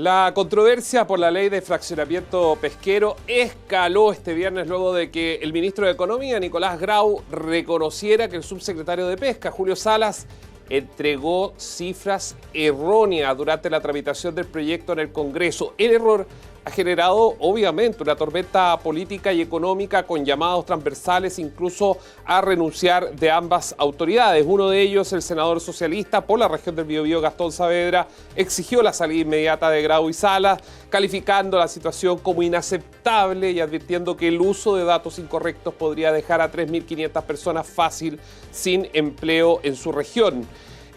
La controversia por la ley de fraccionamiento pesquero escaló este viernes luego de que el ministro de Economía, Nicolás Grau, reconociera que el subsecretario de Pesca, Julio Salas, entregó cifras erróneas durante la tramitación del proyecto en el Congreso. El error ha generado, obviamente, una tormenta política y económica con llamados transversales incluso a renunciar de ambas autoridades. Uno de ellos, el senador socialista por la región del Biobío, Gastón Saavedra, exigió la salida inmediata de Grau y Salas, calificando la situación como inaceptable y advirtiendo que el uso de datos incorrectos podría dejar a 3.500 personas fácil sin empleo en su región.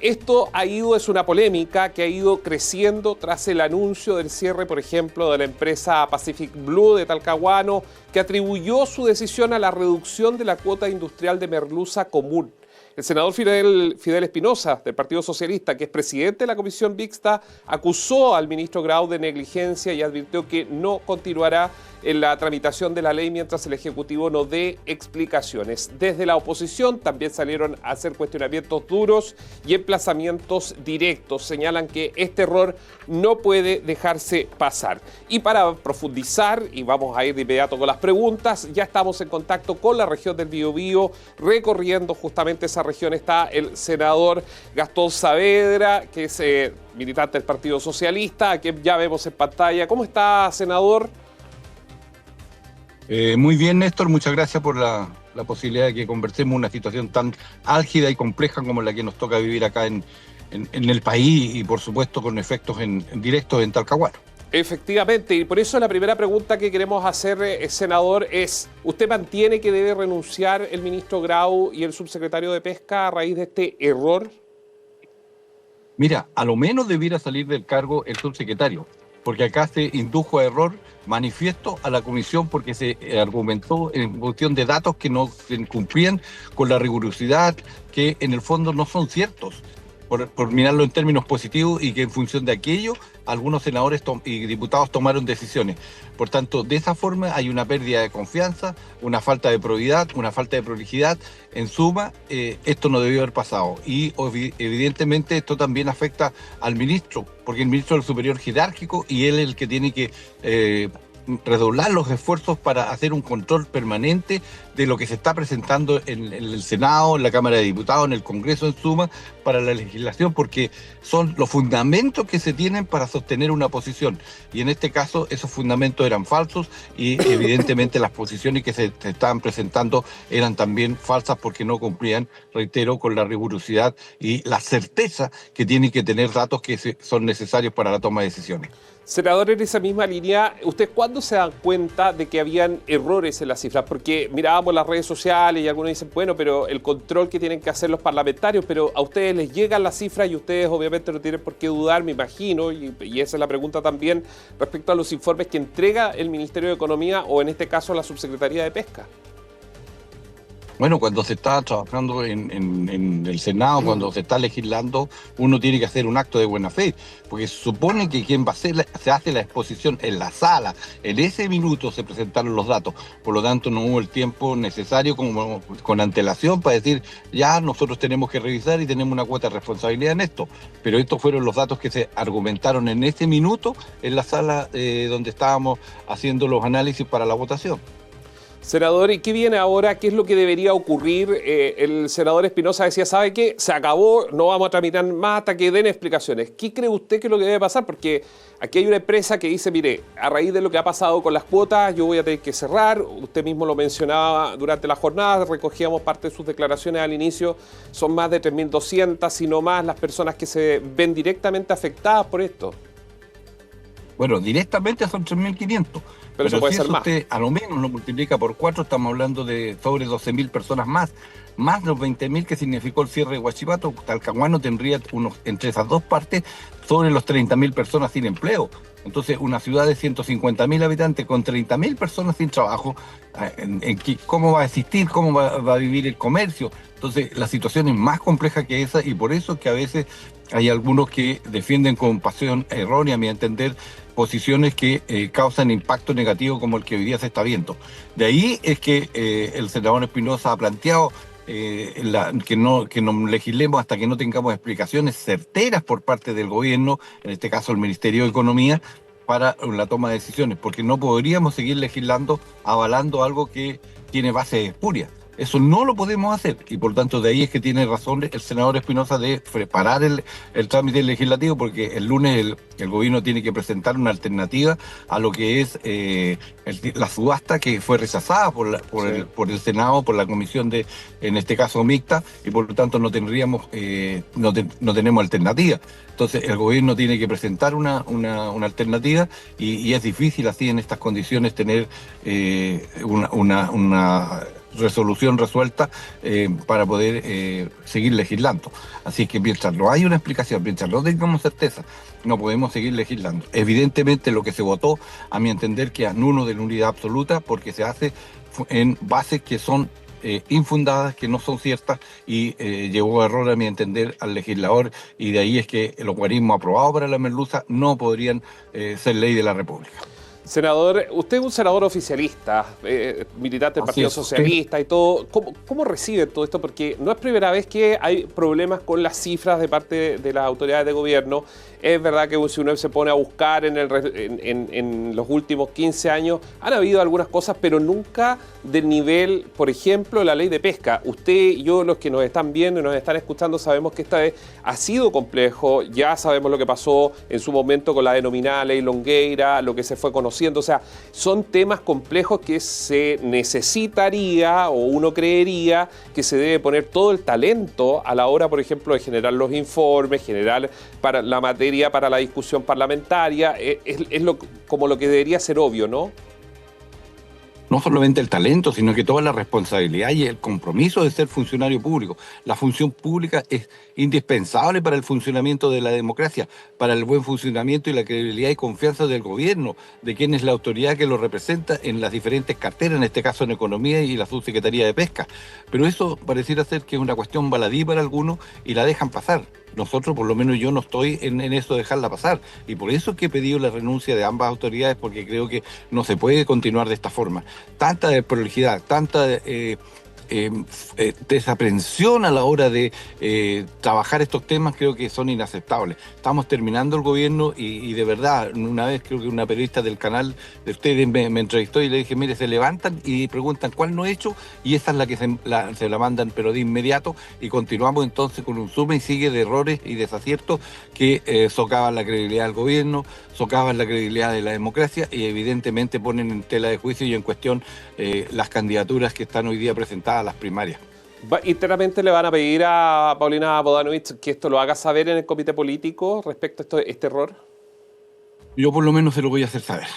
Esto es una polémica que ha ido creciendo tras el anuncio del cierre, por ejemplo, de la empresa Pacific Blue de Talcahuano, que atribuyó su decisión a la reducción de la cuota industrial de merluza común. El senador Fidel Espinosa, del Partido Socialista, que es presidente de la Comisión Mixta, acusó al ministro Grau de negligencia y advirtió que no continuará en la tramitación de la ley mientras el Ejecutivo no dé explicaciones. Desde la oposición también salieron a hacer cuestionamientos duros y emplazamientos directos. Señalan que este error no puede dejarse pasar. Y para profundizar, y vamos a ir de inmediato con las preguntas, ya estamos en contacto con la región del Biobío, recorriendo justamente esa región está el senador Gastón Saavedra, que es militante del Partido Socialista, que ya vemos en pantalla. ¿Cómo está, senador? Muy bien, Néstor, muchas gracias por la posibilidad de que conversemos una situación tan álgida y compleja como la que nos toca vivir acá en el país y por supuesto con efectos directos en Talcahuano. Efectivamente, y por eso la primera pregunta que queremos hacer, senador, es: ¿usted mantiene que debe renunciar el ministro Grau y el subsecretario de Pesca a raíz de este error? Mira, a lo menos debiera salir del cargo el subsecretario, porque acá se indujo a error manifiesto a la comisión porque se argumentó en cuestión de datos que no cumplían con la rigurosidad, que en el fondo no son ciertos, por mirarlo en términos positivos, y que en función de aquello algunos senadores y diputados tomaron decisiones. Por tanto, de esa forma hay una pérdida de confianza, una falta de probidad, una falta de prolijidad. En suma, esto no debió haber pasado. Y evidentemente esto también afecta al ministro, porque el ministro es el superior jerárquico y él es el que tiene que redoblar los esfuerzos para hacer un control permanente de lo que se está presentando en el Senado, en la Cámara de Diputados, en el Congreso, en suma, para la legislación, porque son los fundamentos que se tienen para sostener una posición. Y en este caso, esos fundamentos eran falsos y evidentemente las posiciones que se estaban presentando eran también falsas porque no cumplían, reitero, con la rigurosidad y la certeza que tienen que tener datos que son necesarios para la toma de decisiones. Senador, en esa misma línea, ¿usted cuándo se dan cuenta de que habían errores en las cifras? Porque mirábamos las redes sociales y algunos dicen, bueno, pero el control que tienen que hacer los parlamentarios, pero a ustedes les llegan las cifras y ustedes obviamente no tienen por qué dudar, me imagino, y esa es la pregunta también respecto a los informes que entrega el Ministerio de Economía o en este caso la Subsecretaría de Pesca. Bueno, cuando se está trabajando en el Senado, cuando se está legislando, uno tiene que hacer un acto de buena fe, porque se supone que quien va a hacer se hace la exposición en la sala, en ese minuto se presentaron los datos, por lo tanto no hubo el tiempo necesario como con antelación para decir, ya nosotros tenemos que revisar y tenemos una cuota de responsabilidad en esto, pero estos fueron los datos que se argumentaron en ese minuto en la sala donde estábamos haciendo los análisis para la votación. Senador, ¿y qué viene ahora? ¿Qué es lo que debería ocurrir? El senador Espinosa decía, ¿sabe qué? Se acabó, no vamos a tramitar más hasta que den explicaciones. ¿Qué cree usted que es lo que debe pasar? Porque aquí hay una empresa que dice, mire, a raíz de lo que ha pasado con las cuotas, yo voy a tener que cerrar. Usted mismo lo mencionaba durante la jornada, recogíamos parte de sus declaraciones al inicio. Son más de 3.200, si no más, las personas que se ven directamente afectadas por esto. Bueno, directamente son 3.500. Pero eso puede ser más. Usted a lo menos lo multiplica por 4, estamos hablando de sobre 12.000 personas más los 20.000 que significó el cierre de Huachipato. Talcahuano tendría entre esas dos partes sobre los 30.000 personas sin empleo. Entonces, una ciudad de 150.000 habitantes con 30.000 personas sin trabajo, ¿cómo va a existir? ¿Cómo va a vivir el comercio? Entonces, la situación es más compleja que esa y por eso es que a veces hay algunos que defienden con pasión errónea, a mi entender, posiciones que causan impacto negativo como el que hoy día se está viendo. De ahí es que el senador Espinosa ha planteado que no legislemos hasta que no tengamos explicaciones certeras por parte del gobierno, en este caso el Ministerio de Economía, para la toma de decisiones, porque no podríamos seguir legislando, avalando algo que tiene bases espurias. Eso no lo podemos hacer y por tanto de ahí es que tiene razón el senador Espinosa de preparar el trámite legislativo, porque el lunes el gobierno tiene que presentar una alternativa a lo que es la subasta que fue rechazada por el Senado, por la comisión en este caso mixta, y por lo tanto no tendríamos, no tenemos alternativa. Entonces el gobierno tiene que presentar una alternativa y es difícil así en estas condiciones tener una resolución resuelta para poder seguir legislando. Así que mientras no hay una explicación, mientras no tengamos certeza, no podemos seguir legislando. Evidentemente lo que se votó, a mi entender, que anulo de nulidad absoluta, porque se hace en bases que son infundadas, que no son ciertas, y llevó a error, a mi entender, al legislador, y de ahí es que los guarismos aprobados para la merluza no podrían ser ley de la República. Senador, usted es un senador oficialista, militante del Partido Socialista y todo. ¿Cómo recibe todo esto? Porque no es primera vez que hay problemas con las cifras de parte de las autoridades de gobierno. Es verdad que si uno se pone a buscar en los últimos 15 años, han habido algunas cosas, pero nunca del nivel, por ejemplo, la ley de pesca. Usted y yo, los que nos están viendo y nos están escuchando, sabemos que esta vez ha sido complejo. Ya sabemos lo que pasó en su momento con la denominada ley Longueira, lo que se fue conociendo. O sea, son temas complejos que se necesitaría, o uno creería, que se debe poner todo el talento a la hora, por ejemplo, de generar los informes, generar para la materia para la discusión parlamentaria. Es como lo que debería ser obvio, ¿no? No solamente el talento, sino que toda la responsabilidad y el compromiso de ser funcionario público. La función pública es indispensable para el funcionamiento de la democracia, para el buen funcionamiento y la credibilidad y confianza del gobierno, de quien es la autoridad que lo representa en las diferentes carteras, en este caso en Economía y la Subsecretaría de Pesca. Pero eso pareciera ser que es una cuestión baladí para algunos y la dejan pasar. Nosotros, por lo menos yo, no estoy en eso de dejarla pasar. Y por eso es que he pedido la renuncia de ambas autoridades, porque creo que no se puede continuar de esta forma. Tanta desprolijidad, tanta desaprensión a la hora de trabajar estos temas, creo que son inaceptables. Estamos terminando el gobierno y de verdad, una vez creo que una periodista del canal de ustedes me entrevistó y le dije, mire, se levantan y preguntan cuál no he hecho, y esa es la que se la mandan pero de inmediato, y continuamos entonces con un suma y sigue de errores y desaciertos que socavan la credibilidad del gobierno, socavan la credibilidad de la democracia y evidentemente ponen en tela de juicio y en cuestión las candidaturas que están hoy día presentadas a las primarias. Internamente le van a pedir a Paulina Bodanovich que esto lo haga saber en el comité político respecto a este error. Yo por lo menos se lo voy a hacer saber.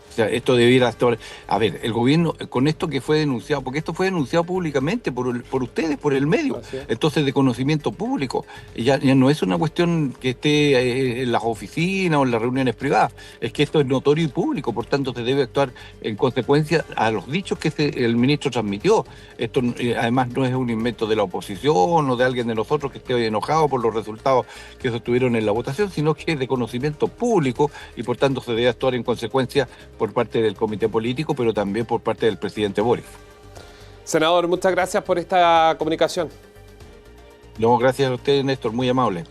O sea, esto debiera estar... A ver, el gobierno, con esto que fue denunciado, porque esto fue denunciado públicamente por ustedes, por el medio, entonces de conocimiento público, ya no es una cuestión que esté en las oficinas o en las reuniones privadas, es que esto es notorio y público, por tanto se debe actuar en consecuencia a los dichos que el ministro transmitió. Esto además no es un invento de la oposición o de alguien de nosotros que esté enojado por los resultados que se obtuvieron en la votación, sino que es de conocimiento público y por tanto se debe actuar en consecuencia por parte del comité político, pero también por parte del presidente Boric. Senador, muchas gracias por esta comunicación. No, gracias a usted, Néstor, muy amable.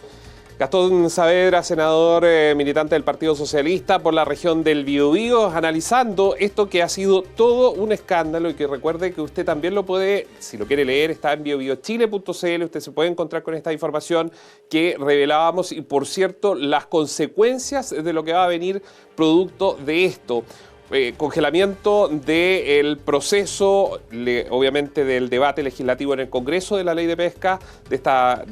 Gastón Saavedra, senador militante del Partido Socialista por la región del Biobío, analizando esto que ha sido todo un escándalo, y que recuerde que usted también lo puede, si lo quiere leer, está en biobiochile.cl, usted se puede encontrar con esta información que revelábamos y, por cierto, las consecuencias de lo que va a venir producto de esto. Congelamiento del proceso, obviamente del debate legislativo en el Congreso de la Ley de Pesca, de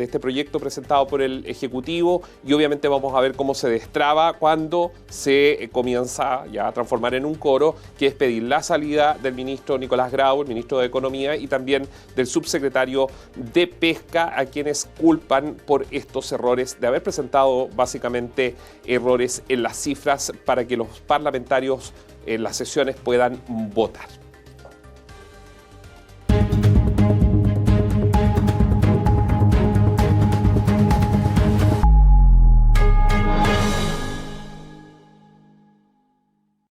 este proyecto presentado por el Ejecutivo, y obviamente vamos a ver cómo se destraba cuando se comienza ya a transformar en un coro, que es pedir la salida del ministro Nicolás Grau, el ministro de Economía, y también del subsecretario de Pesca, a quienes culpan por estos errores de haber presentado básicamente errores en las cifras para que los parlamentarios en las sesiones puedan votar.